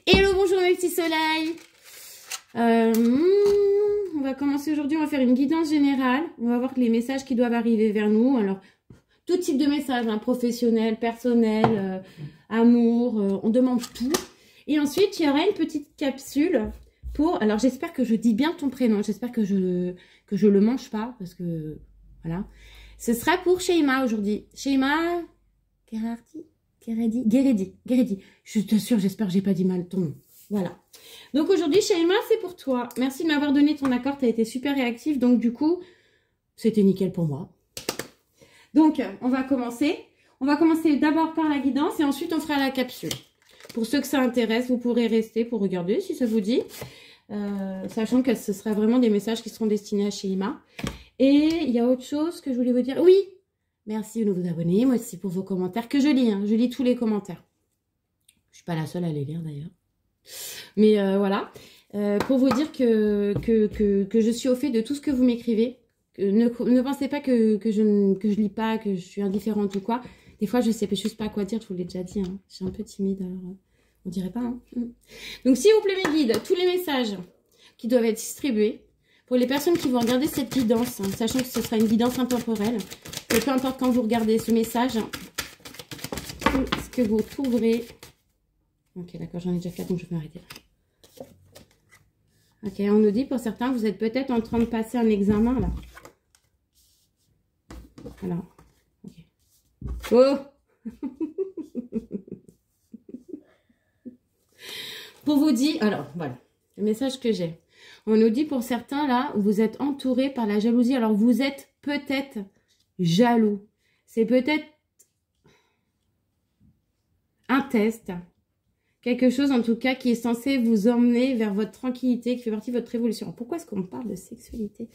Hello, bonjour mes petits soleils. On va commencer aujourd'hui, on va faire une guidance générale. On va voir les messages qui doivent arriver vers nous. Alors, tout type de messages, hein, professionnel, personnel, amour, on demande tout. Et ensuite, il y aura une petite capsule pour... Alors, j'espère que je dis bien ton prénom. J'espère que je le mange pas parce que... Voilà. Ce sera pour Sheima aujourd'hui. Sheima Guéredi. Je t'assure, j'espère que j'ai pas dit mal ton nom. Voilà. Donc aujourd'hui, Sheima, c'est pour toi. Merci de m'avoir donné ton accord. Tu as été super réactif. Donc du coup, c'était nickel pour moi. Donc, on va commencer. On va commencer d'abord par la guidance et ensuite on fera la capsule. Pour ceux que ça intéresse, vous pourrez rester pour regarder si ça vous dit. Sachant que ce sera vraiment des messages qui seront destinés à Sheima. Et il y a autre chose que je voulais vous dire. Oui, merci de vous abonner. Moi aussi pour vos commentaires que je lis. Hein. Je lis tous les commentaires. Je suis pas la seule à les lire d'ailleurs. Mais voilà. Pour vous dire que je suis au fait de tout ce que vous m'écrivez. Ne pensez pas que je lis pas, que je suis indifférente ou quoi. Des fois, je sais juste pas quoi dire. Je vous l'ai déjà dit. Hein. Je suis un peu timide. Alors, on dirait pas. Hein. Donc, s'il vous plaît, mes guides, tous les messages qui doivent être distribués. Pour les personnes qui vont regarder cette guidance, hein, sachant que ce sera une guidance intemporelle, et peu importe quand vous regardez ce message, ce que vous trouverez... Ok, d'accord, j'en ai déjà 4, donc je vais m'arrêter là. Ok, on nous dit, pour certains, vous êtes peut-être en train de passer un examen, là. Alors, ok. Oh Pour vous dire... Alors, voilà, le message que j'ai. On nous dit pour certains, là, vous êtes entouré par la jalousie. Alors, vous êtes peut-être jaloux. C'est peut-être un test. Quelque chose, en tout cas, qui est censé vous emmener vers votre tranquillité, qui fait partie de votre évolution. Pourquoi est-ce qu'on parle de sexualité?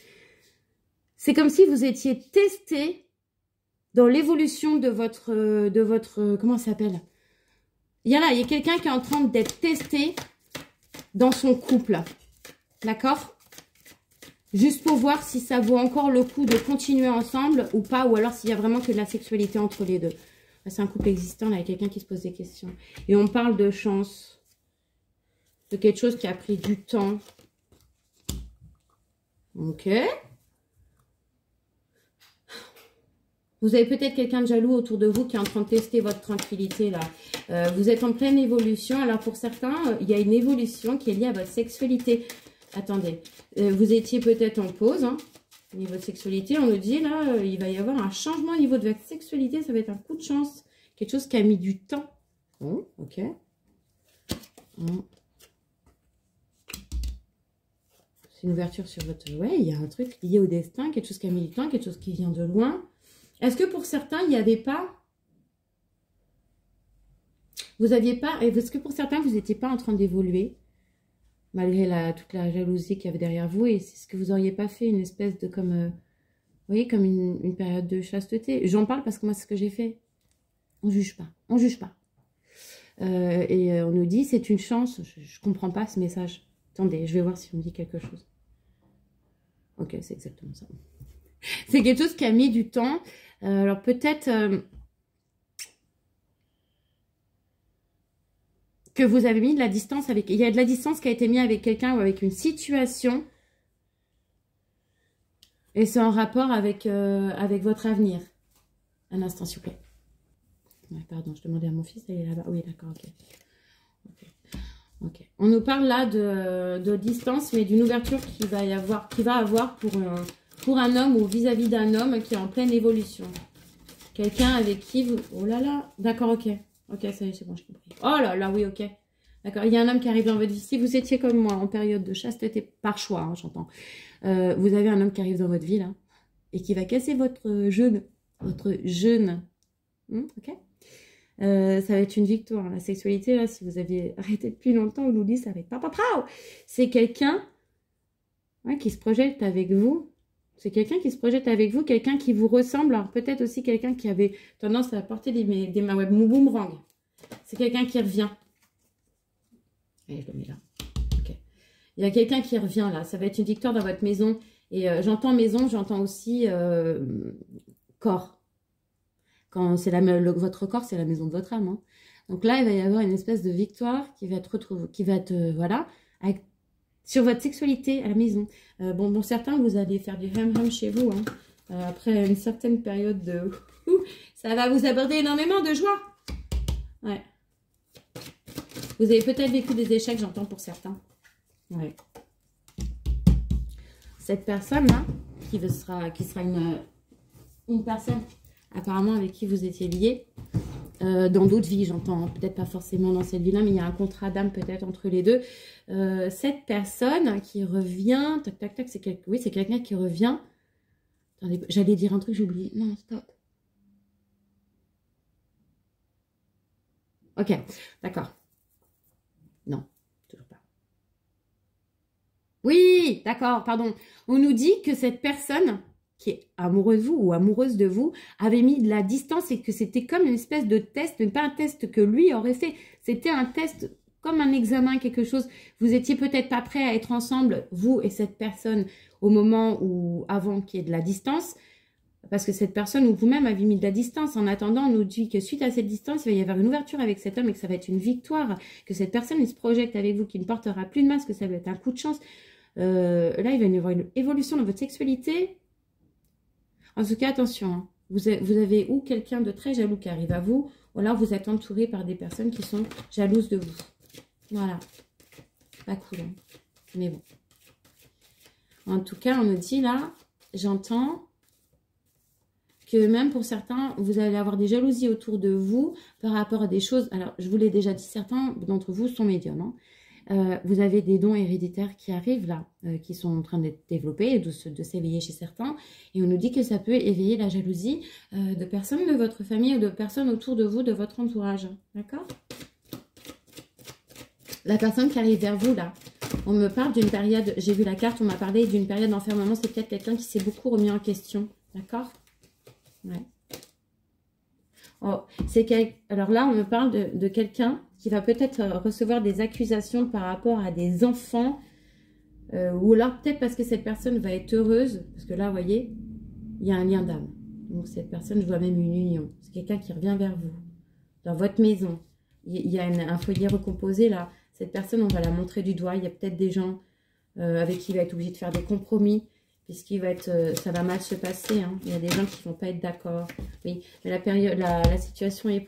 C'est comme si vous étiez testé dans l'évolution de votre... Comment ça s'appelle? Il y a quelqu'un qui est en train d'être testé dans son couple. D'accord? Juste pour voir si ça vaut encore le coup de continuer ensemble ou pas, ou alors s'il y a vraiment que de la sexualité entre les deux. C'est un couple existant, là, avec quelqu'un qui se pose des questions. Et on parle de chance, de quelque chose qui a pris du temps. Ok. Vous avez peut-être quelqu'un de jaloux autour de vous qui est en train de tester votre tranquillité, là. Vous êtes en pleine évolution. Alors, pour certains, il y a une évolution qui est liée à votre sexualité. Attendez, vous étiez peut-être en pause, hein, au niveau de sexualité. On nous dit, là, il va y avoir un changement au niveau de votre sexualité. Ça va être un coup de chance. Quelque chose qui a mis du temps. Bon, ok. Bon. C'est une ouverture sur votre... Ouais, il y a un truc lié au destin. Quelque chose qui a mis du temps, quelque chose qui vient de loin. Est-ce que pour certains, il n'y avait pas... Vous n'aviez pas... Est-ce que pour certains, vous n'étiez pas en train d'évoluer malgré toute la jalousie qu'il y avait derrière vous, et c'est ce que vous n'auriez pas fait, une espèce de comme, vous voyez, comme une période de chasteté. J'en parle parce que moi, c'est ce que j'ai fait. On juge pas, on juge pas. On nous dit, c'est une chance. Je comprends pas ce message. Attendez, je vais voir si on me dit quelque chose. Ok, c'est exactement ça. C'est quelque chose qui a mis du temps. Alors peut-être... que vous avez mis de la distance avec... Il y a de la distance qui a été mise avec quelqu'un ou avec une situation. Et c'est en rapport avec votre avenir. Un instant, s'il vous plaît. Ouais, pardon, je demandais à mon fils, il est là-bas. Oui, d'accord, ok. On nous parle là de distance, mais d'une ouverture qui va avoir pour un homme ou vis-à-vis d'un homme qui est en pleine évolution. Quelqu'un avec qui vous... Oh là là, d'accord, ok. Ok, ça y est, c'est bon, j'ai compris. Oh là là, oui, ok. D'accord, il y a un homme qui arrive dans votre vie. Si vous étiez comme moi, en période de chasteté, par choix, hein, j'entends. Vous avez un homme qui arrive dans votre vie, là, et qui va casser votre jeûne. Ok. Ça va être une victoire. La sexualité, là, si vous aviez arrêté depuis longtemps, on nous dit, ça va être c'est quelqu'un qui se projette avec vous. C'est quelqu'un qui se projette avec vous, quelqu'un qui vous ressemble. Alors peut-être aussi quelqu'un qui avait tendance à porter des mains web boomerang. C'est quelqu'un qui revient. Allez, je le mets là. Ok. Il y a quelqu'un qui revient là. Ça va être une victoire dans votre maison. Et j'entends maison, j'entends aussi corps. Quand c'est votre corps, c'est la maison de votre âme. Hein. Donc là, il va y avoir une espèce de victoire qui va être retrouvée, qui va être, voilà, sur votre sexualité à la maison. Bon, certains, vous allez faire du ham-ham chez vous, hein. Après une certaine période de... ça va vous aborder énormément de joie. Ouais. Vous avez peut-être vécu des échecs, j'entends pour certains. Ouais. Cette personne-là, qui sera une personne apparemment avec qui vous étiez liés, dans d'autres vies, j'entends, peut-être pas forcément dans cette vie-là, mais il y a un contrat d'âme peut-être entre les deux. Cette personne qui revient, tac, tac, tac, oui, c'est quelqu'un qui revient. Attendez, j'allais dire un truc, j'ai oublié. Non, stop. Ok, d'accord. Non, toujours pas. Oui, d'accord, pardon. On nous dit que cette personne qui est amoureuse de vous ou amoureuse de vous avait mis de la distance et que c'était comme une espèce de test, mais pas un test que lui aurait fait. C'était un test comme un examen, quelque chose. Vous étiez peut-être pas prêts à être ensemble, vous et cette personne, au moment où, avant qu'il y ait de la distance, parce que cette personne ou vous-même avez mis de la distance. En attendant, on nous dit que suite à cette distance, il va y avoir une ouverture avec cet homme et que ça va être une victoire, que cette personne, il se projette avec vous, qu'il ne portera plus de masque, que ça va être un coup de chance. Là, il va y avoir une évolution dans votre sexualité. En tout cas, attention, hein, vous avez ou quelqu'un de très jaloux qui arrive à vous, ou alors vous êtes entouré par des personnes qui sont jalouses de vous. Voilà. Pas cool, hein. Mais bon. En tout cas, on nous dit là, j'entends que même pour certains, vous allez avoir des jalousies autour de vous par rapport à des choses. Alors, je vous l'ai déjà dit, certains d'entre vous sont médiums, hein. Vous avez des dons héréditaires qui arrivent là, qui sont en train d'être développés, de s'éveiller chez certains. Et on nous dit que ça peut éveiller la jalousie de personnes de votre famille ou de personnes autour de vous, de votre entourage. D'accord? La personne qui arrive vers vous là, on me parle d'une période, j'ai vu la carte, on m'a parlé d'une période d'enfermement. C'est peut-être quelqu'un qui s'est beaucoup remis en question. D'accord? Ouais. Oh, alors là, on me parle de quelqu'un qui va peut-être recevoir des accusations par rapport à des enfants, ou alors peut-être parce que cette personne va être heureuse, parce que là, vous voyez, il y a un lien d'âme. Donc cette personne, je vois même une union. C'est quelqu'un qui revient vers vous, dans votre maison. Il y a un foyer recomposé là. Cette personne, on va la montrer du doigt. Il y a peut-être des gens avec qui il va être obligé de faire des compromis, puisqu'il va être, ça va mal se passer, hein. Il y a des gens qui ne vont pas être d'accord. Oui, mais la situation est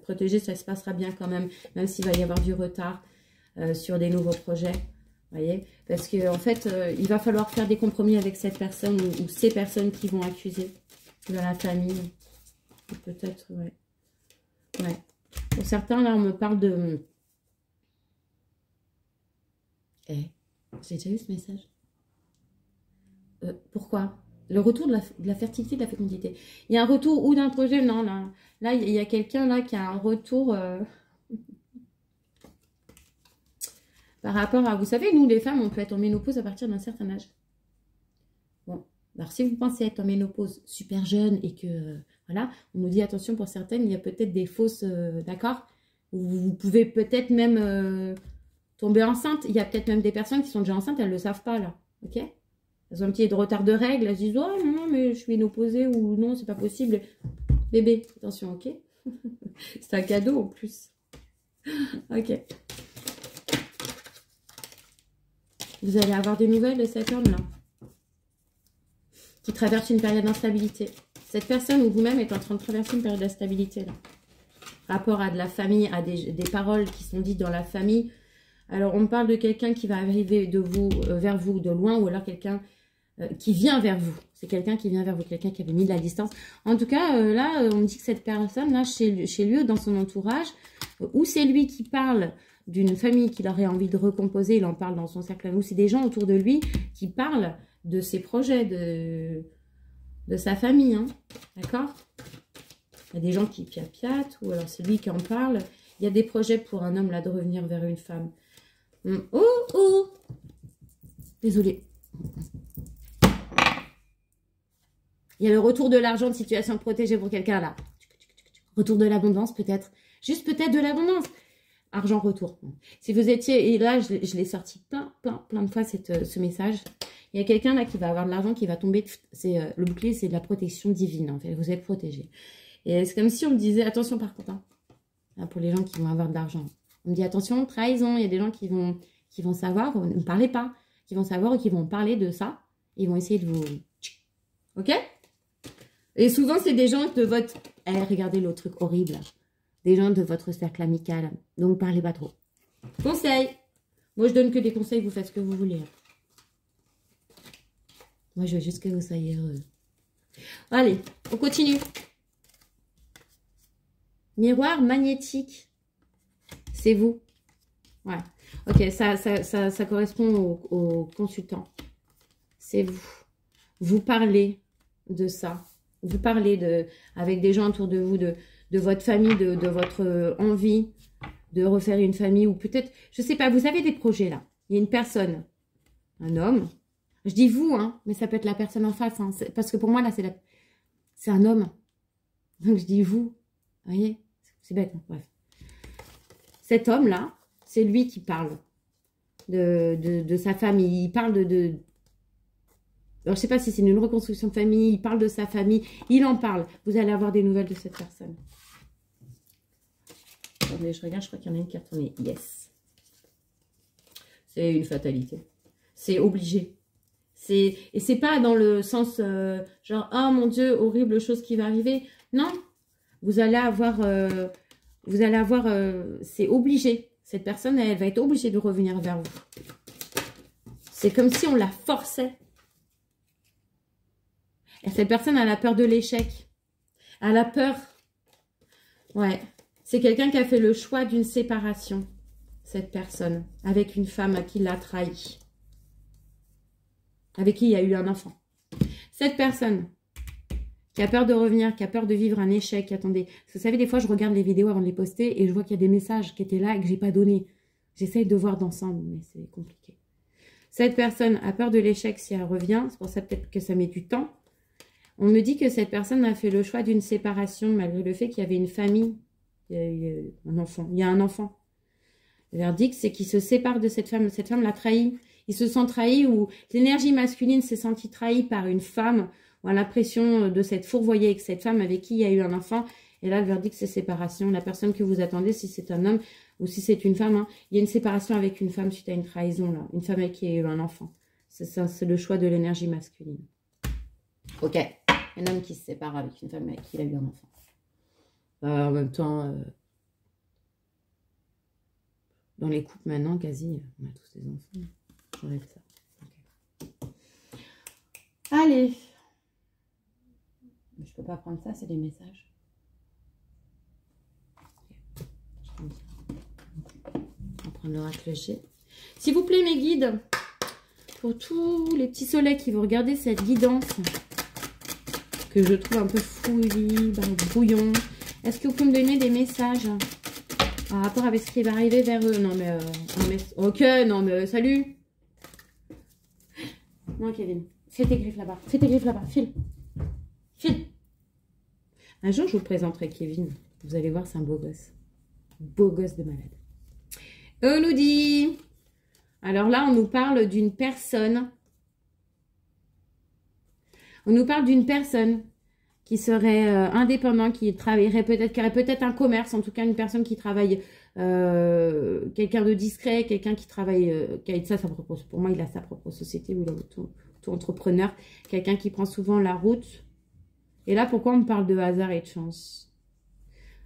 protégée, ça se passera bien quand même s'il va y avoir du retard sur des nouveaux projets. Voyez, parce qu'en fait, il va falloir faire des compromis avec cette personne ou ces personnes qui vont accuser dans la famille. Peut-être, ouais. Ouais. Pour certains, là, on me parle de... j'ai déjà eu ce message. Pourquoi? Le retour de la fertilité, de la fécondité. Il y a un retour ou d'un projet, non, là il y a quelqu'un là qui a un retour par rapport à, vous savez, nous les femmes, on peut être en ménopause à partir d'un certain âge. Bon, alors si vous pensez être en ménopause super jeune et que, voilà, on nous dit attention pour certaines, il y a peut-être des fausses, d'accord? Vous pouvez peut-être même tomber enceinte. Il y a peut-être même des personnes qui sont déjà enceintes, elles ne le savent pas là, ok? Elles ont un petit retard de règles, elles se disent « Oh non, mais je suis ménopausée » ou « Non, c'est pas possible. » Bébé, attention, ok? C'est un cadeau en plus. Ok. Vous allez avoir des nouvelles de cet homme-là qui traverse une période d'instabilité. Cette personne ou vous-même est en train de traverser une période d'instabilité là. Rapport à de la famille, à des paroles qui sont dites dans la famille. Alors, on parle de quelqu'un qui va arriver de vous, vers vous de loin ou alors quelqu'un qui vient vers vous. C'est quelqu'un qui vient vers vous, quelqu'un qui avait mis de la distance. En tout cas, là, on me dit que cette personne-là, chez lui, dans son entourage, ou c'est lui qui parle d'une famille qu'il aurait envie de recomposer, il en parle dans son cercle, ou c'est des gens autour de lui qui parlent de ses projets, de sa famille, hein. D'accord? Il y a des gens qui piapiatent, ou alors c'est lui qui en parle. Il y a des projets pour un homme, là, de revenir vers une femme. Oh! Désolée. Il y a le retour de l'argent de situation protégée pour quelqu'un là. Retour de l'abondance peut-être. Juste peut-être de l'abondance. Argent retour. Si vous étiez... Et là, je l'ai sorti plein de fois ce message. Il y a quelqu'un là qui va avoir de l'argent qui va tomber. Le bouclier, c'est de la protection divine. En fait. Vous êtes protégé. Et c'est comme si on me disait... Attention par contre. Hein. Là, pour les gens qui vont avoir de l'argent. On me dit attention, trahison. Il y a des gens qui vont savoir, ne parlez pas, qui vont savoir ou qui vont parler de ça. Ils vont essayer de vous... Ok? Et souvent, c'est des gens de votre... Eh, regardez l'autre truc horrible. Des gens de votre cercle amical. Donc, parlez pas trop. Conseil. Moi, je donne que des conseils, vous faites ce que vous voulez. Moi, je veux juste que vous soyez heureux. Allez, on continue. Miroir magnétique. C'est vous. Ouais. Ok, ça correspond au consultant. C'est vous. Vous parlez de ça. Vous parlez avec des gens autour de vous, de votre famille, de votre envie de refaire une famille. Ou peut-être, je sais pas, vous avez des projets là. Il y a une personne, un homme. Je dis vous, hein, mais ça peut être la personne en face. Hein, parce que pour moi, là, c'est un homme. Donc, je dis vous. Vous voyez? C'est bête, hein, bref. Cet homme-là, c'est lui qui parle de sa famille. Il parle de... Alors, je ne sais pas si c'est une reconstruction de famille. Il parle de sa famille. Il en parle. Vous allez avoir des nouvelles de cette personne. Attendez, je regarde. Je crois qu'il y en a une qui a retourné. Yes. C'est une fatalité. C'est obligé. Et c'est pas dans le sens genre, oh mon Dieu, horrible chose qui va arriver. Non. Vous allez avoir... c'est obligé. Cette personne, elle va être obligée de revenir vers vous. C'est comme si on la forçait. Et cette personne, elle a peur de l'échec. Elle a peur. Ouais. C'est quelqu'un qui a fait le choix d'une séparation. Cette personne. Avec une femme à qui il a trahi. Avec qui il y a eu un enfant. Cette personne qui a peur de revenir, qui a peur de vivre un échec. Attendez, parce que vous savez, des fois, je regarde les vidéos avant de les poster et je vois qu'il y a des messages qui étaient là et que je n'ai pas donné. J'essaye de voir d'ensemble, mais c'est compliqué. Cette personne a peur de l'échec si elle revient. C'est pour ça peut-être que ça met du temps. On me dit que cette personne a fait le choix d'une séparation malgré le fait qu'il y avait une famille. Il y a un enfant. Il y a un enfant. Le verdict, c'est qu'il se sépare de cette femme. Cette femme l'a trahi. Il se sent trahi ou l'énergie masculine s'est sentie trahie par une femme. On a l'impression de s'être fourvoyé avec cette femme avec qui il y a eu un enfant. Et là, le verdict, c'est séparation. La personne que vous attendez, si c'est un homme ou si c'est une femme, hein, il y a une séparation avec une femme suite à une trahison. Là. Une femme avec qui il y a eu un enfant. C'est le choix de l'énergie masculine. Ok. Un homme qui se sépare avec une femme avec qui il a eu un enfant. En même temps, dans les couples maintenant, quasi, on a tous des enfants. J'enlève ça. Okay. Allez. Je peux pas prendre ça, c'est des messages. Okay. On va prendre l'oracle G. S'il vous plaît, mes guides, pour tous les petits soleils qui vont regarder cette guidance, que je trouve un peu fouillis, brouillon, est-ce que vous pouvez me donner des messages par rapport avec ce qui va arriver vers eux? Non, mais... ok, non, mais salut. Non, Kevin. Fais tes griffes là-bas. Fais tes griffes là-bas. File. File. Un jour, je vous présenterai Kevin. Vous allez voir, c'est un beau gosse. Beau gosse de malade. On nous dit... Alors là, on nous parle d'une personne. On nous parle d'une personne qui serait indépendant, qui travaillerait peut-être, qui aurait peut-être un commerce, en tout cas une personne qui travaille, quelqu'un de discret, quelqu'un qui travaille, qui a sa propre, pour moi il a sa propre société ou il est auto-entrepreneur, quelqu'un qui prend souvent la route. Et là, pourquoi on me parle de hasard et de chance?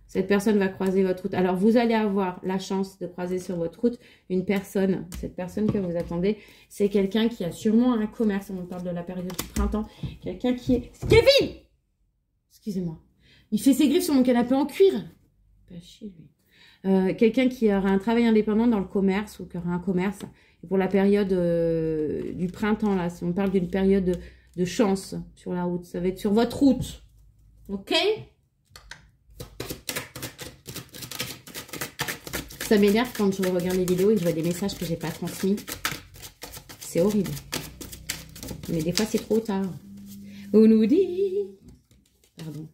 Cette personne va croiser votre route. Alors, vous allez avoir la chance de croiser sur votre route une personne. Cette personne que vous attendez, c'est quelqu'un qui a sûrement un commerce. On parle de la période du printemps. Quelqu'un qui est... Kevin! Excusez-moi. Il fait ses griffes sur mon canapé en cuir. Pas chier, lui. Quelqu'un qui aura un travail indépendant dans le commerce ou qui aura un commerce. Et pour la période du printemps, là, si on parle d'une période de chance sur la route, ça va être sur votre route. Ok? Ça m'énerve quand je regarde les vidéos et je vois des messages que j'ai pas transmis. C'est horrible. Mais des fois, c'est trop tard. On nous dit... Pardon.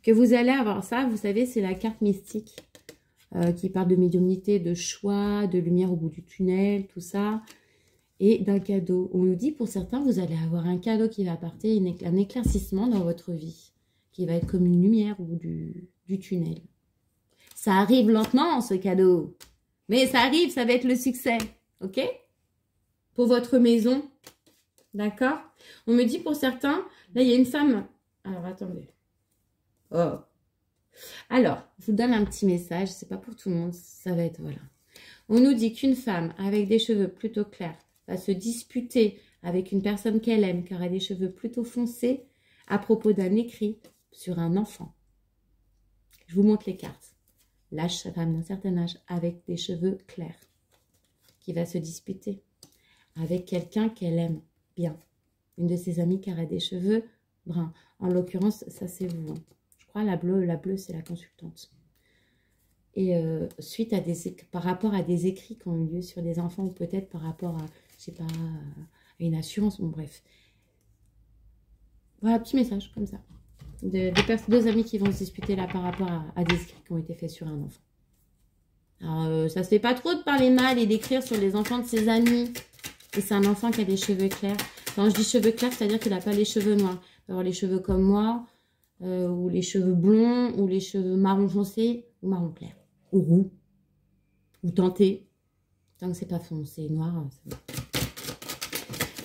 Que vous allez avoir ça, vous savez, c'est la carte mystique qui parle de médiumnité, de choix, de lumière au bout du tunnel, tout ça. Et d'un cadeau. On nous dit, pour certains, vous allez avoir un cadeau qui va apporter un éclaircissement dans votre vie. Qui va être comme une lumière au bout du tunnel. Ça arrive lentement, ce cadeau. Mais ça arrive, ça va être le succès. OK? Pour votre maison. D'accord? On me dit pour certains, là, il y a une femme. Alors, attendez. Oh. Alors, je vous donne un petit message. C'est pas pour tout le monde. Ça va être, voilà. On nous dit qu'une femme avec des cheveux plutôt clairs va se disputer avec une personne qu'elle aime car elle a des cheveux plutôt foncés à propos d'un écrit sur un enfant. Je vous montre les cartes. La femme d'un certain âge avec des cheveux clairs qui va se disputer avec quelqu'un qu'elle aime bien. Une de ses amies qui a des cheveux bruns. En l'occurrence, ça c'est vous. Hein. Je crois la bleue c'est la consultante. Et suite à par rapport à des écrits qui ont eu lieu sur des enfants ou peut-être par rapport à, je sais pas, à une assurance, bon bref. Voilà, petit message comme ça. Deux amis qui vont se disputer là par rapport à des écrits qui ont été faits sur un enfant. Alors, ça se fait pas trop de parler mal et d'écrire sur les enfants de ses amis. Et c'est un enfant qui a des cheveux clairs. Quand je dis cheveux clairs, c'est-à-dire qu'il n'a pas les cheveux noirs. Il va avoir les cheveux comme moi, ou les cheveux blonds, ou les cheveux marron foncé, ou marron clair. Ou roux, ou teinté. Tant que c'est pas foncé, noir, c'est bon.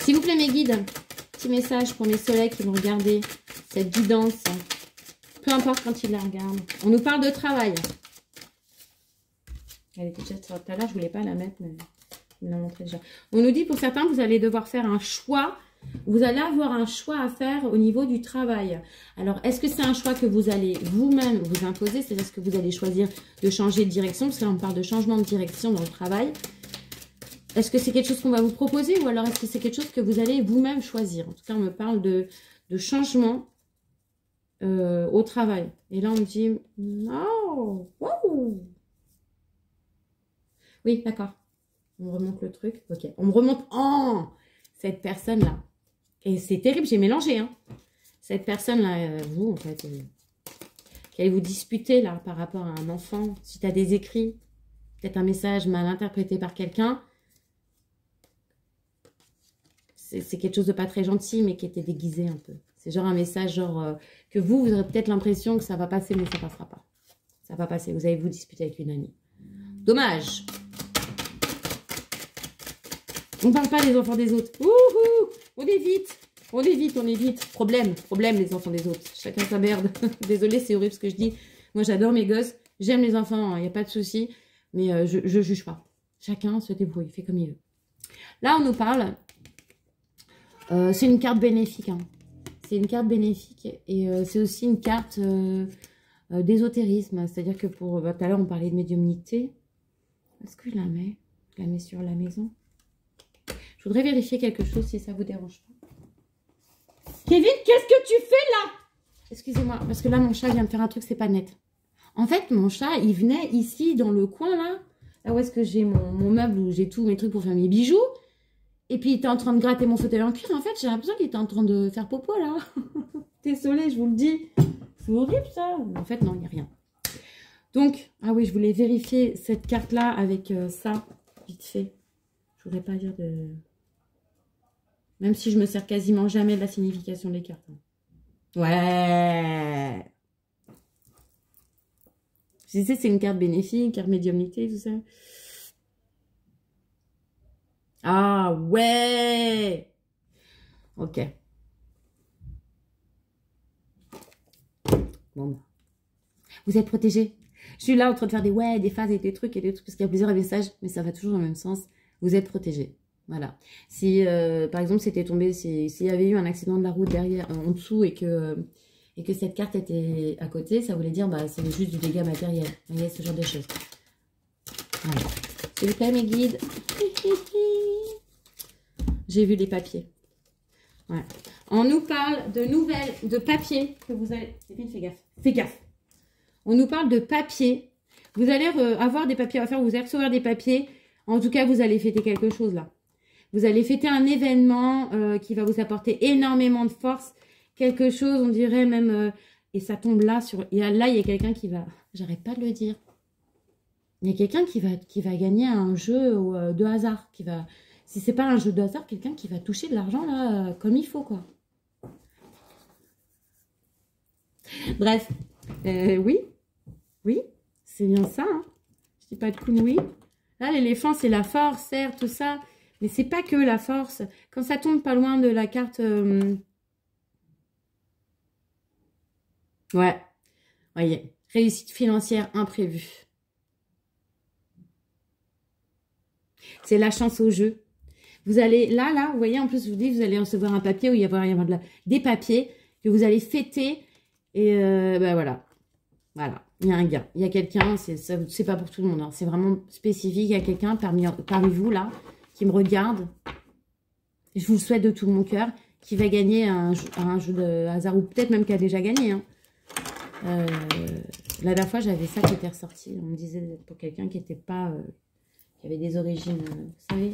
S'il vous plaît, mes guides, petit message pour mes soleils qui vont regarder cette guidance. Peu importe quand ils la regardent. On nous parle de travail. Elle était déjà tout à l'heure, je voulais pas la mettre, mais je me la montrer déjà. On nous dit pour certains, vous allez devoir faire un choix. Vous allez avoir un choix à faire au niveau du travail. Alors, est-ce que c'est un choix que vous allez vous-même vous imposer? C'est-à-dire, est-ce que vous allez choisir de changer de direction? Parce que là, on parle de changement de direction dans le travail. Est-ce que c'est quelque chose qu'on va vous proposer? Ou alors, est-ce que c'est quelque chose que vous allez vous-même choisir? En tout cas, on me parle de changement au travail. Et là, on me dit, non, wow. Oui, d'accord. On me remonte le truc. Ok, on me remonte cette personne-là. Et c'est terrible, j'ai mélangé. Hein. Cette personne-là, vous, en fait, qui allait vous disputer là par rapport à un enfant. Si tu as des écrits, peut-être un message mal interprété par quelqu'un. C'est quelque chose de pas très gentil, mais qui était déguisé un peu. C'est genre un message genre que vous aurez peut-être l'impression que ça va passer, mais ça passera pas. Ça va passer. Vous allez vous disputer avec une amie. Dommage. On ne parle pas des enfants des autres. Wouhou, on évite. On évite, on évite. Problème, les enfants des autres. Chacun sa merde. Désolée, c'est horrible ce que je dis. Moi, j'adore mes gosses. J'aime les enfants, il n'y a pas de souci. Mais je ne juge pas. Chacun se débrouille, fait comme il veut. Là, on nous parle. C'est une carte bénéfique. Hein. C'est une carte bénéfique. Et c'est aussi une carte d'ésotérisme. C'est-à-dire que pour... tout à l'heure, on parlait de médiumnité. Est-ce que je la mets? Je la mets sur la maison. Je voudrais vérifier quelque chose si ça vous dérange pas. Kevin, qu'est-ce que tu fais là? Excusez-moi, parce que là, mon chat vient de faire un truc, c'est pas net. En fait, mon chat, il venait ici, dans le coin, là où est-ce que j'ai mon meuble, où j'ai tous mes trucs pour faire mes bijoux. Et puis, il était en train de gratter mon fauteuil en cuir. En fait, j'ai l'impression qu'il était en train de faire popo, là. Désolée, je vous le dis. C'est horrible, ça. En fait, non, il n'y a rien. Donc, ah oui, je voulais vérifier cette carte-là avec ça, vite fait. Je voudrais pas dire de... Même si je me sers quasiment jamais de la signification des cartes. Ouais. Je sais, c'est une carte bénéfique, carte médiumnité, tout ça. Ah ouais. Ok. Bon. Vous êtes protégés. Je suis là en train de faire des ouais, des phases et des trucs, parce qu'il y a plusieurs messages, mais ça va toujours dans le même sens. Vous êtes protégés. Voilà. Si, par exemple, c'était tombé, s'il y avait eu un accident de la route derrière, en dessous, et que cette carte était à côté, ça voulait dire, bah, c'est juste du dégât matériel. Vous voyez, ce genre de choses. Voilà. S'il vous plaît, mes guides. J'ai vu les papiers. Voilà. On nous parle de nouvelles, de papiers que vous allez... Stéphane, fais gaffe. Fais gaffe. On nous parle de papiers. Vous allez avoir des papiers à faire, vous allez recevoir des papiers. En tout cas, vous allez fêter quelque chose là. Vous allez fêter un événement qui va vous apporter énormément de force. Quelque chose, on dirait même... et ça tombe là. Là, il y a quelqu'un qui va... J'arrête pas de le dire. Il y a quelqu'un qui va gagner un jeu de hasard. Si c'est pas un jeu de hasard, quelqu'un qui va toucher de l'argent là comme il faut, quoi. Bref. Oui. C'est bien ça, hein. Je dis pas de kunui. Là, l'éléphant, c'est la force, certes, tout ça. Mais c'est pas que la force. Quand ça tombe pas loin de la carte... Ouais. Voyez. Réussite financière imprévue. C'est la chance au jeu. Vous allez... Là, vous voyez, en plus, je vous dis, vous allez recevoir un papier où il y avoir des papiers que vous allez fêter. Et ben voilà. Voilà. Il y a un gain. Il y a quelqu'un, c'est pas pour tout le monde. Hein. C'est vraiment spécifique. Il y a quelqu'un parmi vous, là, qui me regarde. Je vous le souhaite de tout mon cœur, qui va gagner un jeu de hasard, ou peut-être même qui a déjà gagné. Hein. La dernière fois, j'avais ça qui était ressorti. On me disait pour quelqu'un qui était pas... qui avait des origines, vous savez.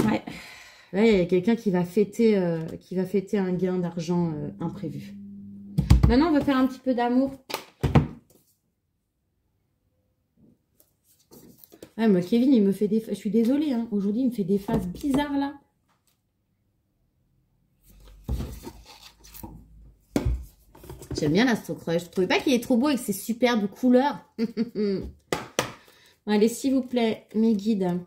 Ouais. Là, il y a quelqu'un qui va fêter un gain d'argent imprévu. Maintenant, on va faire un petit peu d'amour. Ouais, moi, Kevin, il me fait des... Je suis désolée, hein. Aujourd'hui, il me fait des phases bizarres, là. J'aime bien l'Astrocrush. Je ne trouvais pas qu'il est trop beau avec ses superbes couleurs. Allez, s'il vous plaît, mes guides.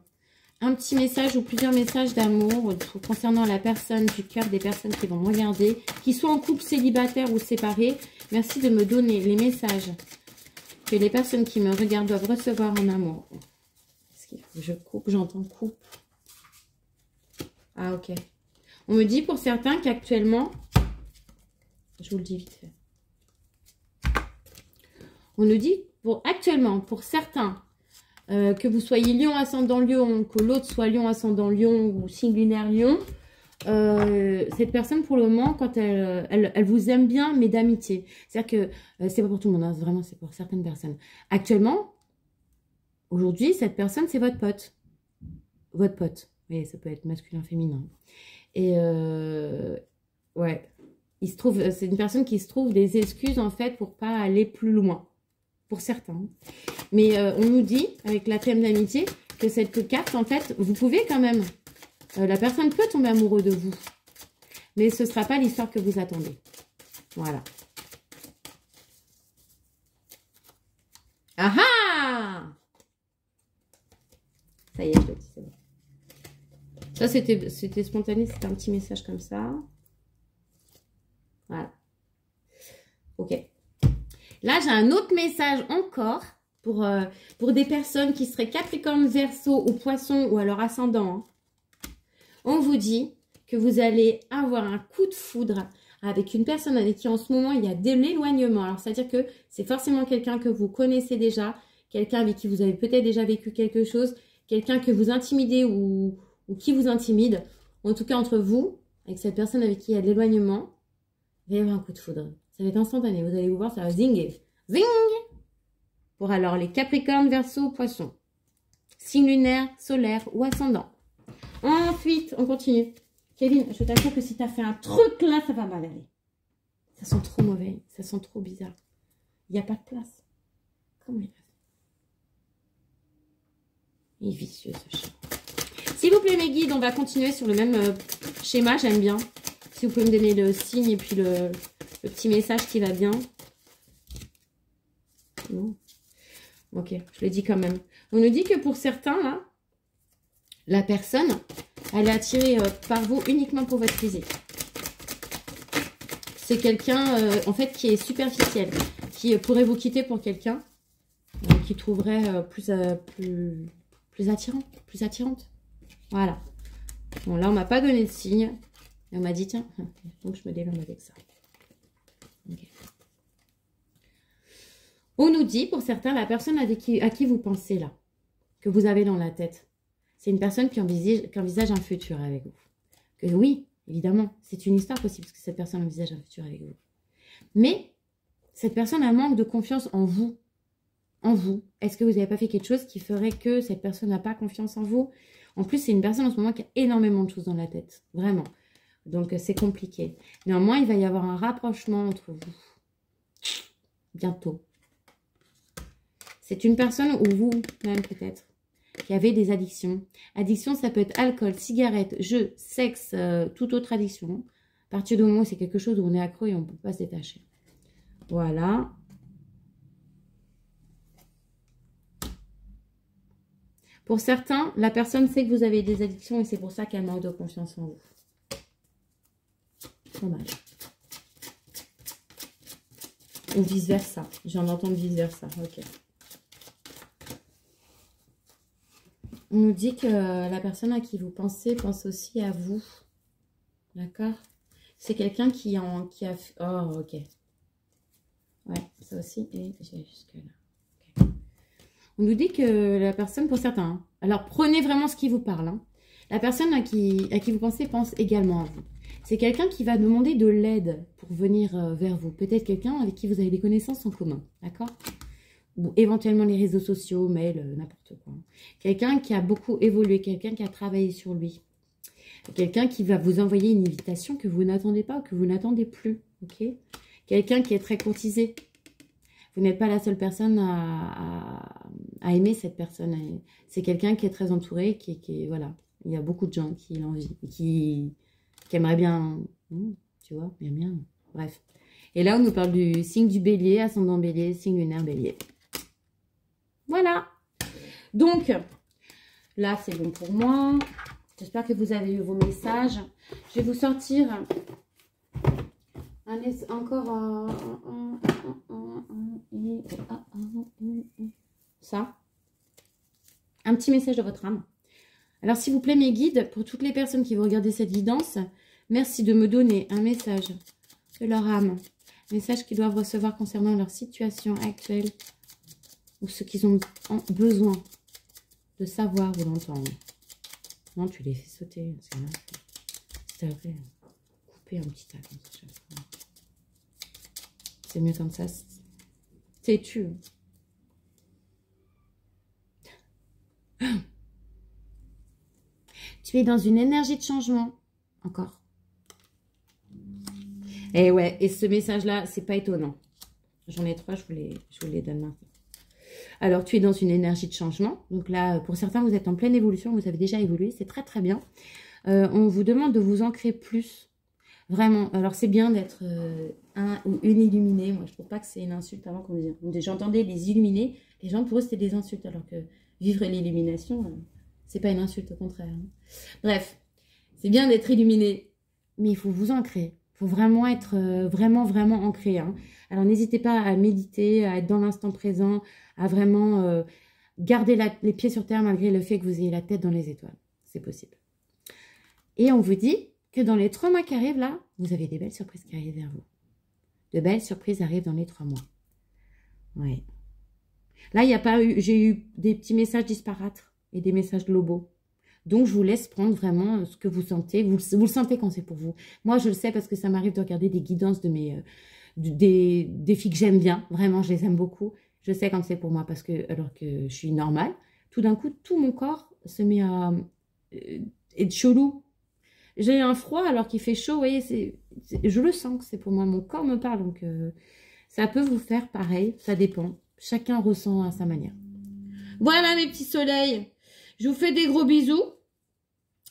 Un petit message ou plusieurs messages d'amour concernant la personne du cœur des personnes qui vont me regarder, qui soient en couple, célibataire ou séparés. Merci de me donner les messages que les personnes qui me regardent doivent recevoir en amour. Est-ce qu'il faut que je coupe? J'entends coupe. Ah, ok. On me dit pour certains qu'actuellement, je vous le dis vite fait. On nous dit actuellement, pour certains, que vous soyez lion ascendant lion, que l'autre soit lion ascendant lion ou signe lunaire lion, cette personne pour le moment, quand elle vous aime bien, mais d'amitié. C'est-à-dire que c'est pas pour tout le monde, hein, vraiment c'est pour certaines personnes. Actuellement, aujourd'hui, cette personne c'est votre pote. Votre pote. Mais ça peut être masculin, féminin. Et ouais, c'est une personne qui se trouve des excuses en fait pour pas aller plus loin. Pour certains. Mais on nous dit, avec la thème d'amitié, que cette carte, en fait, vous pouvez quand même. La personne peut tomber amoureux de vous. Mais ce ne sera pas l'histoire que vous attendez. Voilà. Ah ah! Ça y est, je le dis, c'est bon. Ça, c'était spontané, c'était un petit message comme ça. Voilà. Ok. Là, j'ai un autre message encore pour des personnes qui seraient Capricorne, Verseau ou Poisson ou alors ascendant. Hein. On vous dit que vous allez avoir un coup de foudre avec une personne avec qui en ce moment il y a de l'éloignement. Alors, c'est-à-dire que c'est forcément quelqu'un que vous connaissez déjà, quelqu'un avec qui vous avez peut-être déjà vécu quelque chose, quelqu'un que vous intimidez ou qui vous intimide. En tout cas, entre vous, avec cette personne avec qui il y a de l'éloignement, il va y avoir un coup de foudre. Ça va être instantané. Vous allez vous voir, ça va zinguer. Zing! Pour alors les Capricornes, Verseau, Poissons. Signe lunaire, solaire ou ascendant. Ensuite, on continue. Kevin, je t'assure que si tu as fait un truc là, ça va mal aller. Ça sent trop mauvais. Ça sent trop bizarre. Il n'y a pas de place. Comment il a fait? Il est vicieux ce chat. S'il vous plaît mes guides, on va continuer sur le même schéma. J'aime bien. Si vous pouvez me donner le signe et puis le petit message qui va bien. Non. Ok, je le dis quand même. On nous dit que pour certains, là, la personne, elle est attirée par vous uniquement pour votre physique. C'est quelqu'un, en fait, qui est superficiel, qui pourrait vous quitter pour quelqu'un qui trouverait plus attirante. Voilà. Bon, là, on m'a pas donné de signe. Et on m'a dit, tiens, donc je me démerde avec ça. Okay. On nous dit, pour certains, la personne à qui vous pensez là, que vous avez dans la tête, c'est une personne qui envisage un futur avec vous. Que oui, évidemment, c'est une histoire possible, parce que cette personne envisage un futur avec vous. Mais, cette personne a un manque de confiance en vous. En vous. Est-ce que vous n'avez pas fait quelque chose qui ferait que cette personne n'a pas confiance en vous? En plus, c'est une personne en ce moment qui a énormément de choses dans la tête. Vraiment. Donc, c'est compliqué. Néanmoins, il va y avoir un rapprochement entre vous. Bientôt. C'est une personne ou vous-même peut-être qui avez des addictions. Addiction, ça peut être alcool, cigarette, jeu, sexe, toute autre addiction. À partir du moment où c'est quelque chose où on est accro et on ne peut pas se détacher. Voilà. Pour certains, la personne sait que vous avez des addictions et c'est pour ça qu'elle manque de confiance en vous. Dommage. Ou vice-versa. J'en entends vice-versa. Ok. On nous dit que la personne à qui vous pensez pense aussi à vous. D'accord? C'est quelqu'un qui a... Oh, ok. Ouais, ça aussi. Et j'ai jusque-là. Okay. On nous dit que la personne, pour certains... Hein, alors, prenez vraiment ce qui vous parle. Hein. La personne à qui vous pensez pense également à vous. C'est quelqu'un qui va demander de l'aide pour venir vers vous. Peut-être quelqu'un avec qui vous avez des connaissances en commun. D'accord? Ou éventuellement les réseaux sociaux, mails, n'importe quoi. Quelqu'un qui a beaucoup évolué, quelqu'un qui a travaillé sur lui. Quelqu'un qui va vous envoyer une invitation que vous n'attendez pas ou que vous n'attendez plus. Ok? Quelqu'un qui est très courtisé. Vous n'êtes pas la seule personne à aimer cette personne. C'est quelqu'un qui est très entouré, voilà. Il y a beaucoup de gens qui l'envient, qui aimeraient bien, tu vois, bien. Bref. Et là, on nous parle du signe du bélier, ascendant bélier, signe lunaire bélier. Voilà. Donc, là, c'est bon pour moi. J'espère que vous avez eu vos messages. Je vais vous sortir encore ça. Un petit message de votre âme. Alors, s'il vous plaît, mes guides, pour toutes les personnes qui vont regarder cette guidance, merci de me donner un message de leur âme. Message qu'ils doivent recevoir concernant leur situation actuelle ou ce qu'ils ont besoin de savoir ou d'entendre. Non, tu les fais sauter. C'est vrai. Couper un petit tas comme ça. C'est mieux comme ça. C'est tu. Tu es dans une énergie de changement. Encore. Et ouais, et ce message-là, c'est pas étonnant. J'en ai 3, je vous les donne maintenant. Alors, tu es dans une énergie de changement. Donc là, pour certains, vous êtes en pleine évolution. Vous avez déjà évolué. C'est très, très bien. On vous demande de vous ancrer plus. Vraiment. Alors, c'est bien d'être un ou une illuminée. Moi, je trouve pas que c'est une insulte avant qu'on dise. J'entendais les illuminés. Les gens, pour eux, c'était des insultes. Alors que vivre l'illumination, c'est pas une insulte, au contraire. Hein. Bref, c'est bien d'être illuminé. Mais il faut vous ancrer. Il faut vraiment être vraiment ancré. Hein. Alors, n'hésitez pas à méditer, à être dans l'instant présent, à vraiment garder les pieds sur terre malgré le fait que vous ayez la tête dans les étoiles. C'est possible. Et on vous dit que dans les 3 mois qui arrivent, là, vous avez des belles surprises qui arrivent vers vous. De belles surprises arrivent dans les 3 mois. Ouais. Là, il n'y a pas eu... J'ai eu des petits messages disparates et des messages globaux. Donc, je vous laisse prendre vraiment ce que vous sentez. Vous le sentez quand c'est pour vous. Moi, je le sais parce que ça m'arrive de regarder des guidances de des filles que j'aime bien. Vraiment, je les aime beaucoup. Je sais quand c'est pour moi parce que, alors que je suis normale, tout d'un coup, tout mon corps se met à être chelou. J'ai un froid alors qu'il fait chaud. Vous voyez, je le sens que c'est pour moi. Mon corps me parle. Donc, ça peut vous faire pareil. Ça dépend. Chacun ressent à sa manière. Voilà, mes petits soleils. Je vous fais des gros bisous.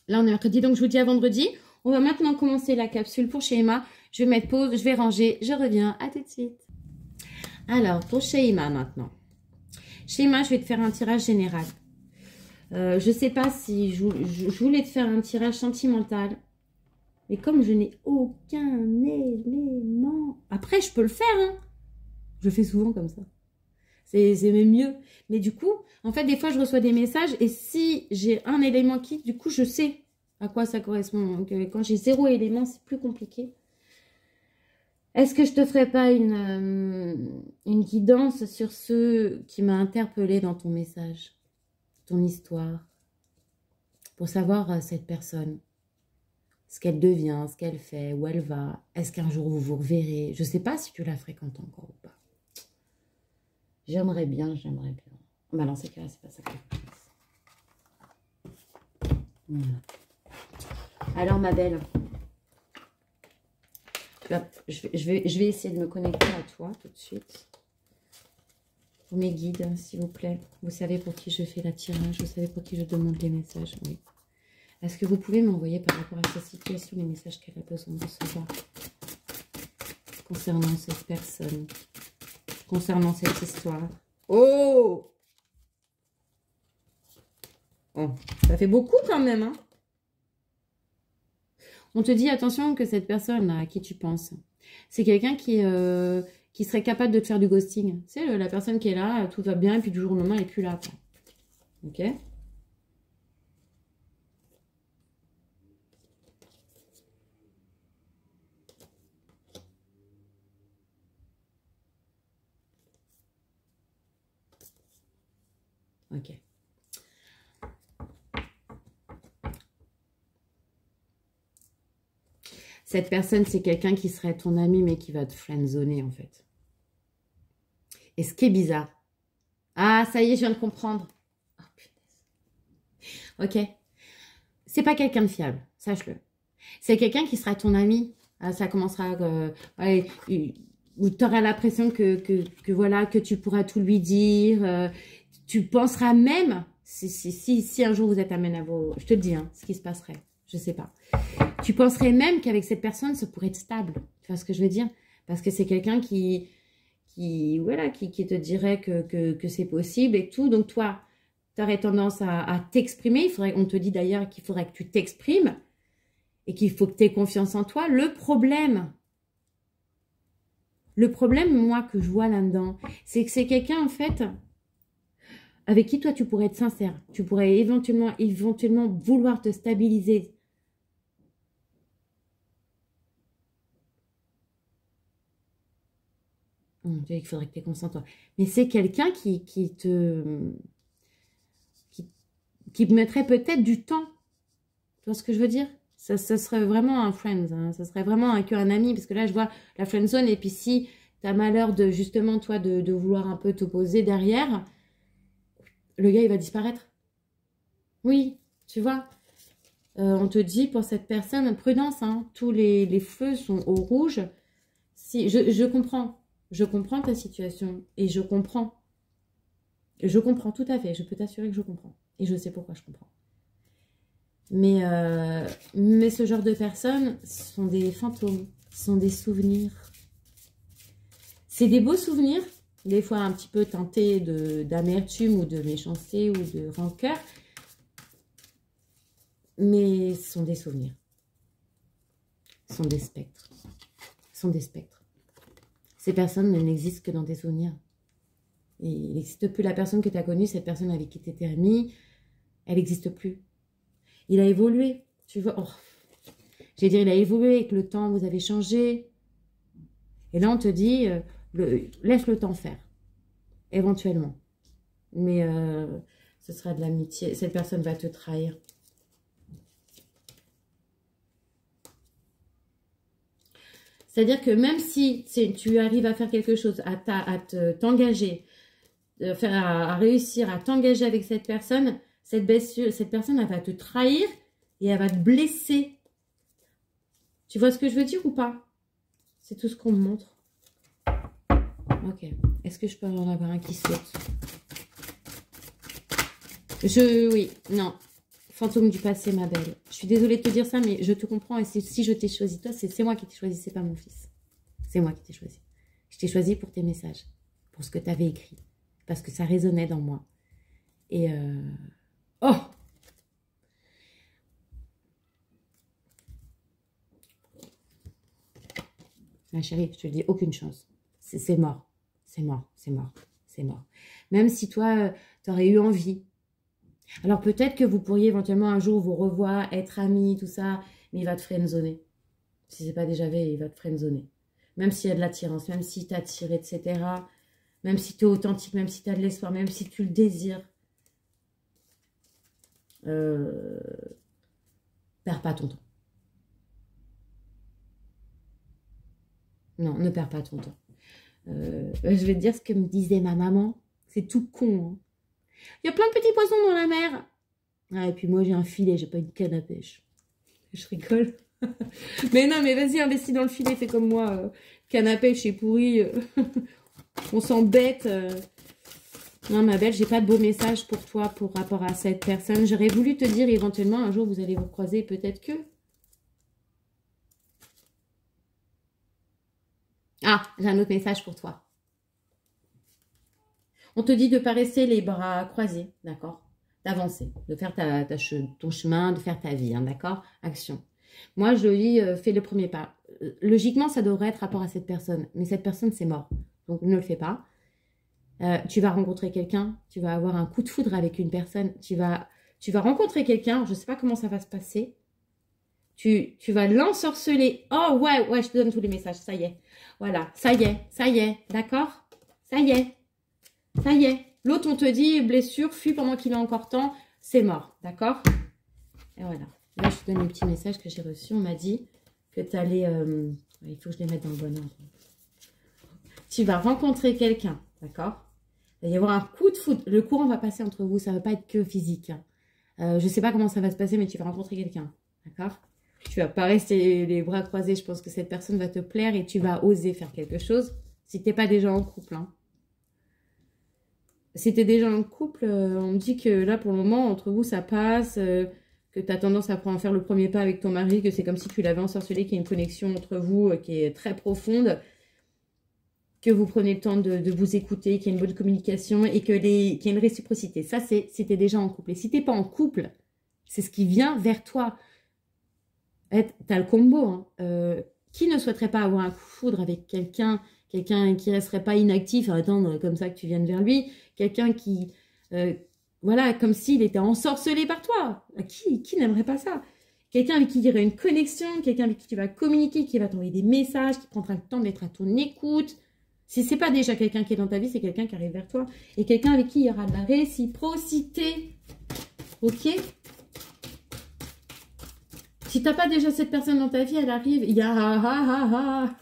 Là, on est mercredi, donc je vous dis à vendredi. On va maintenant commencer la capsule pour chez Emma. Je vais mettre pause, je vais ranger. Je reviens. À tout de suite. Alors, pour chez Emma maintenant. Chez Emma, je vais te faire un tirage général. Je ne sais pas si je voulais te faire un tirage sentimental. Mais comme je n'ai aucun élément... Après, je peux le faire. Hein. Je le fais souvent comme ça. C'est même mieux. Mais du coup, en fait, des fois, je reçois des messages. Et si j'ai un élément qui, du coup, je sais à quoi ça correspond. Donc, quand j'ai 0 élément, c'est plus compliqué. Est-ce que je te ferai pas une guidance sur ce qui m'a interpellée dans ton message, ton histoire, pour savoir cette personne, ce qu'elle devient, ce qu'elle fait, où elle va, est-ce qu'un jour vous vous reverrez? Je ne sais pas si tu la fréquentes encore ou pas. J'aimerais bien, j'aimerais bien. Bah non, c'est clair, c'est pas ça que je pense. Voilà. Alors, ma belle, je vais essayer de me connecter à toi tout de suite. Pour mes guides, s'il vous plaît. Vous savez pour qui je fais la tirage, vous savez pour qui je demande les messages, oui. Est-ce que vous pouvez m'envoyer par rapport à cette situation les messages qu'elle a besoin de recevoir concernant cette personne, concernant cette histoire? Oh! Oh, ça fait beaucoup quand même, hein. On te dit, attention, que cette personne à qui tu penses, c'est quelqu'un qui serait capable de te faire du ghosting. Tu sais, la personne qui est là, tout va bien, et puis du jour au lendemain, elle n'est plus là, quoi. Ok? Ok. Cette personne, c'est quelqu'un qui serait ton ami, mais qui va te friendzoner, en fait. Et ce qui est bizarre. Ah, ça y est, je viens de comprendre. Oh, putain. Ok. C'est pas quelqu'un de fiable, sache-le. C'est quelqu'un qui sera ton ami. Ah, ça commencera... ouais, où tu auras l'impression voilà, que tu pourras tout lui dire. Tu penseras même... Si un jour vous êtes amené à vos... Je te le dis, hein, ce qui se passerait. Je sais pas. Tu penserais même qu'avec cette personne, ça pourrait être stable. Tu vois ce que je veux dire? Parce que c'est quelqu'un qui te dirait que c'est possible et tout. Donc, toi, tu aurais tendance à t'exprimer. On te dit d'ailleurs qu'il faudrait que tu t'exprimes et qu'il faut que tu aies confiance en toi. Le problème, moi, que je vois là-dedans, c'est que c'est quelqu'un, en fait, avec qui, toi, tu pourrais être sincère. Tu pourrais éventuellement vouloir te stabiliser. Il faudrait que tu aies confiance en toi. Mais c'est quelqu'un qui mettrait peut-être du temps. Tu vois ce que je veux dire? Ça serait vraiment un friend, hein. Ça serait vraiment un ami, parce que là, je vois la friendzone, et puis si tu as malheur de, justement, toi, de vouloir un peu t'opposer derrière, le gars, il va disparaître. Oui, tu vois. On te dit, pour cette personne, prudence, hein, tous les feux sont au rouge. Si, je comprends ta situation, et je comprends tout à fait, je peux t'assurer que je comprends, et je sais pourquoi je comprends. Mais ce genre de personnes sont des fantômes, sont des souvenirs. C'est des beaux souvenirs, des fois un petit peu teintés d'amertume ou de méchanceté ou de rancœur, mais ce sont des souvenirs. Ce sont des spectres. Ce sont des spectres. Ces personnes n'existent que dans tes souvenirs. Et il n'existe plus la personne que tu as connue, cette personne avec qui tu étais amie, elle n'existe plus. Il a évolué, tu vois. Oh. J'ai dit, il a évolué avec le temps, vous avez changé. Et là, on te dit, laisse le temps faire, éventuellement. Mais ce sera de l'amitié. Cette personne va te trahir. C'est-à-dire que même si tu arrives à faire quelque chose, à t'engager, à réussir à t'engager avec cette personne, cette personne, elle va te trahir et elle va te blesser. Tu vois ce que je veux dire ou pas? C'est tout ce qu'on me montre. Ok. Est-ce que je peux en avoir un qui saute? Oui, non. Fantôme du passé, ma belle. Je suis désolée de te dire ça, mais je te comprends. Et si je t'ai choisi, toi, c'est moi qui t'ai choisi, c'est pas mon fils. C'est moi qui t'ai choisi. Je t'ai choisi pour tes messages, pour ce que tu avais écrit, parce que ça résonnait dans moi. Et oh! Ma chérie, je te dis, aucune chance. C'est mort. C'est mort, c'est mort, c'est mort. Même si toi, tu aurais eu envie. Alors peut-être que vous pourriez éventuellement un jour vous revoir, être amis, tout ça, mais il va te friendzoner. Si c'est pas déjà fait, il va te friendzoner. Même s'il y a de l'attirance, même si t'as attiré, etc. Même si tu es authentique, même si tu as de l'espoir, même si tu le désires. Perds pas ton temps. Non, ne perds pas ton temps. Je vais te dire ce que me disait ma maman. C'est tout con. Hein. Il y a plein de petits poissons dans la mer. Ah, et puis moi, j'ai un filet, j'ai pas une canne à pêche. Je rigole. Mais non, mais vas-y, investis dans le filet, fais comme moi. Canne à pêche est pourri. On s'embête. Non, ma belle, j'ai pas de beau message pour toi pour rapport à cette personne. J'aurais voulu te dire éventuellement, un jour, vous allez vous croiser, peut-être que... Ah, j'ai un autre message pour toi. On te dit de ne pas rester les bras croisés, d'accord? d'avancer, de faire ton chemin, de faire ta vie, hein, d'accord? Action. Moi, je dis, fais le premier pas. Logiquement, ça devrait être rapport à cette personne. Mais cette personne, c'est mort. Donc, ne le fais pas. Tu vas rencontrer quelqu'un. Tu vas avoir un coup de foudre avec une personne. Tu vas rencontrer quelqu'un. Je ne sais pas comment ça va se passer. Tu vas l'ensorceler. Oh, ouais, je te donne tous les messages. Ça y est. Voilà. Ça y est. D'accord? Ça y est. L'autre, on te dit, blessure, fuis pendant qu'il a encore temps. C'est mort. D'accord? Et voilà. Là, je te donne les petits messages que j'ai reçus. On m'a dit que tu allais... il faut que je les mette dans le bon ordre. Tu vas rencontrer quelqu'un, d'accord? Il va y avoir un coup de foudre. Le courant va passer entre vous. Ça ne va pas être que physique. Hein. Je ne sais pas comment ça va se passer, mais tu vas rencontrer quelqu'un, d'accord? Tu ne vas pas rester les bras croisés. Je pense que cette personne va te plaire et tu vas oser faire quelque chose si tu n'es pas déjà en couple. Hein. Si tu es déjà en couple, on me dit que là, pour le moment, entre vous, ça passe... que tu as tendance à faire le premier pas avec ton mari, que c'est comme si tu l'avais ensorcelé, qu'il y a une connexion entre vous qui est très profonde, que vous prenez le temps de vous écouter, qu'il y a une bonne communication et qu'il y a une réciprocité. Ça, c'est si tu es déjà en couple. Et si tu n'es pas en couple, c'est ce qui vient vers toi. Tu as le combo. Hein. Qui ne souhaiterait pas avoir un coup de foudre avec quelqu'un qui ne resterait pas inactif à attendre comme ça que tu viennes vers lui, quelqu'un qui... voilà, comme s'il était ensorcelé par toi. Qui n'aimerait pas ça? Quelqu'un avec qui il y aurait une connexion, quelqu'un avec qui tu vas communiquer, qui va t'envoyer des messages, qui prendra le temps d'être à ton écoute. Si ce n'est pas déjà quelqu'un qui est dans ta vie, c'est quelqu'un qui arrive vers toi. Et quelqu'un avec qui il y aura de la réciprocité. Ok? Si tu n'as pas déjà cette personne dans ta vie, elle arrive, il y a...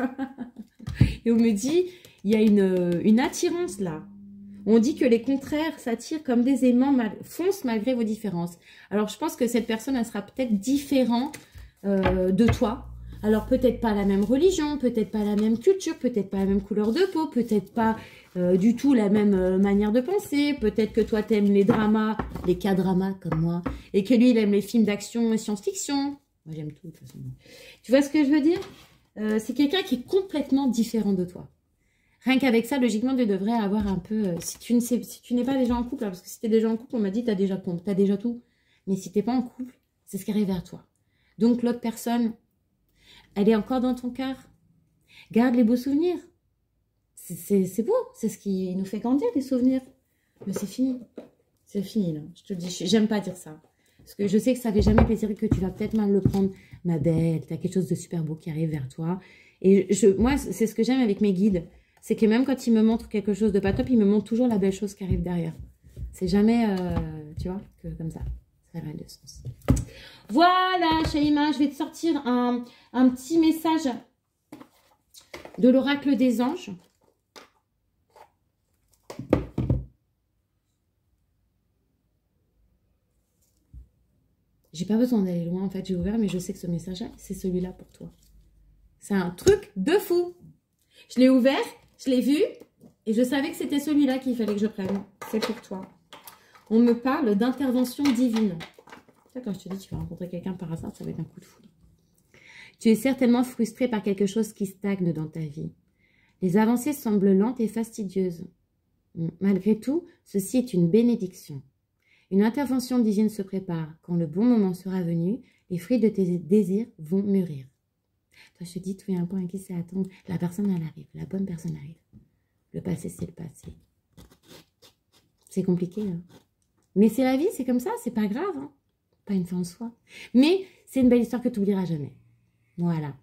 Et on me dit, il y a une attirance là. On dit que les contraires s'attirent comme des aimants, foncent malgré vos différences. Alors, je pense que cette personne, elle sera peut-être différente de toi. Alors, peut-être pas la même religion, peut-être pas la même culture, peut-être pas la même couleur de peau, peut-être pas du tout la même manière de penser. Peut-être que toi, t'aimes les dramas, les K-dramas comme moi, et que lui, il aime les films d'action et science-fiction. Moi, j'aime tout, de toute façon. Tu vois ce que je veux dire? C'est quelqu'un qui est complètement différent de toi. Rien qu'avec ça, logiquement, tu devrais avoir un peu... si tu n'es pas déjà en couple, hein, parce que si tu es déjà en couple, on m'a dit tu as déjà tout. Mais si tu n'es pas en couple, c'est ce qui arrive vers toi. Donc, l'autre personne, elle est encore dans ton cœur. Garde les beaux souvenirs. C'est beau. C'est ce qui nous fait grandir, les souvenirs. Mais c'est fini. C'est fini, là. Je te le dis, j'aime pas dire ça. Parce que je sais que ça ne fait jamais plaisir et que tu vas peut-être mal le prendre. Ma belle, tu as quelque chose de super beau qui arrive vers toi. Et moi, c'est ce que j'aime avec mes guides. C'est que même quand ils me montrent quelque chose de pas top, ils me montrent toujours la belle chose qui arrive derrière. C'est jamais, tu vois, que comme ça. Ça n'a pas de sens. Voilà, Shaima, je vais te sortir un petit message de l'oracle des anges. J'ai pas besoin d'aller loin, en fait. J'ai ouvert, mais je sais que ce message-là, c'est celui-là pour toi. C'est un truc de fou. Je l'ai ouvert. Je l'ai vu et je savais que c'était celui-là qu'il fallait que je prenne. C'est pour toi. On me parle d'intervention divine. Quand je te dis tu vas rencontrer quelqu'un par hasard, ça va être un coup de foudre. Tu es certainement frustré par quelque chose qui stagne dans ta vie. Les avancées semblent lentes et fastidieuses. Malgré tout, ceci est une bénédiction. Une intervention divine se prépare. Quand le bon moment sera venu, les fruits de tes désirs vont mûrir. Toi, je te dis, trouver un point à qui c'est attendre. La personne, elle arrive. La bonne personne arrive. Le passé, c'est le passé. C'est compliqué, hein. Mais c'est la vie, c'est comme ça. C'est pas grave, hein. Pas une fin en soi. Mais c'est une belle histoire que tu n'oublieras jamais. Voilà.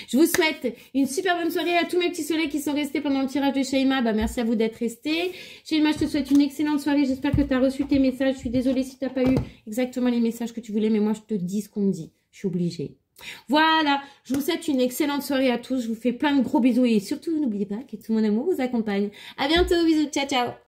Je vous souhaite une super bonne soirée à tous mes petits soleils qui sont restés pendant le tirage de Shaima. Bah, merci à vous d'être restés. Shaima, je te souhaite une excellente soirée. J'espère que tu as reçu tes messages. Je suis désolée si tu n'as pas eu exactement les messages que tu voulais. Mais moi, je te dis ce qu'on me dit. Je suis obligée. Voilà, je vous souhaite une excellente soirée à tous. Je vous fais plein de gros bisous et surtout, n'oubliez pas que tout mon amour vous accompagne. À bientôt, bisous, ciao, ciao.